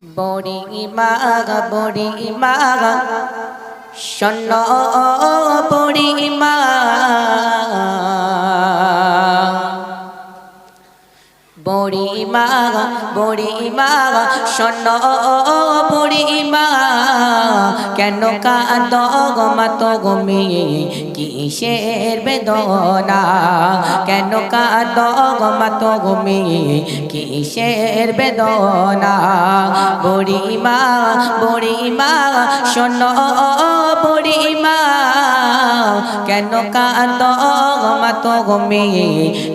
বড়িমা বড়িমা শোনো বড়িমা বড়িমা বড়িমা শোনো বড়িমা কেন কাঁদো গো মা তো গমি কিসের বেদনা কেন কাঁদো গো মা তো গমি কিসের বেদনা বড়িমা বড়িমা শোনো বড়িমা কেন কাঁদো গো মা তো গমি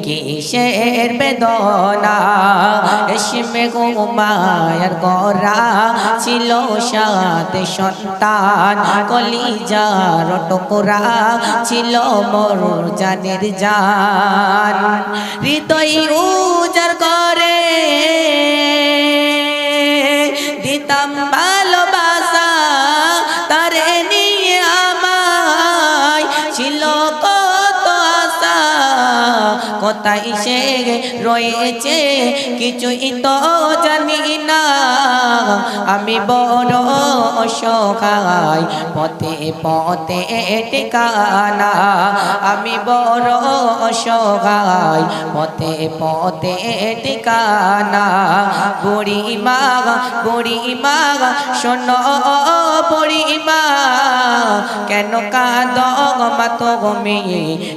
কিসের বেদনা এসমে গো মায়ার গরা ছিল সাথে সন্তান কলিজার টুকরা ছিল মোর জানের জান হৃদয় উজার করে দিতাম ভালোবাসা তারে নিয়ে আমায় ছিল কত আশা কোথায় সে রয়েছে কিছুই তো জানি না আমি বড় অসহায় পথে পথে ঠিকানা আমি বড় অসহায় পথে পথে ঠিকানা বুড়িমা বুড়িমা শোনো বুড়িমা কেন কাঁদো গো মা তো গমি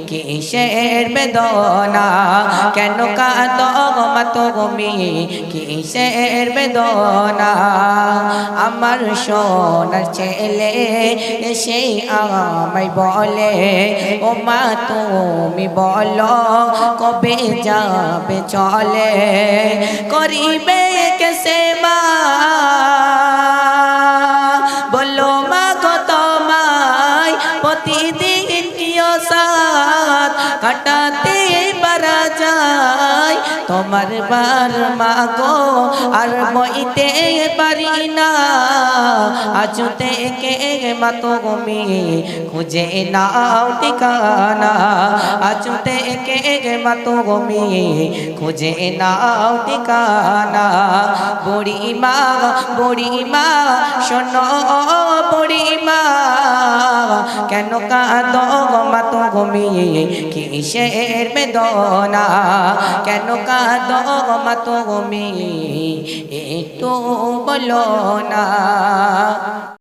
কিসের বেদনা কেন কাঁদো গো মা তো গমি কিসের বেদনা আমার সোনার ছেলে এসে আমায় বলে ও মা তুমি বলো কবে যাবে চলে করিবে কেসে মা বলো মা গো তোমায় প্রতিদিন কিয় সাথ কাটাতে পারা যায় তোমার বার মা গো আর বইতে পারি না আজ থেকে মা তো গমি খুঁজে নাও ঠিকানা আজ থেকে মা তো গমি খুঁজে নাও ঠিকানা বুড়িমা বুড়িমা শোনো বুড়িমা কেন কাঁদো গো মা তো গমি কিসের বেদনা কেন কাঁদো গো মা তো গমি একটু বলো না।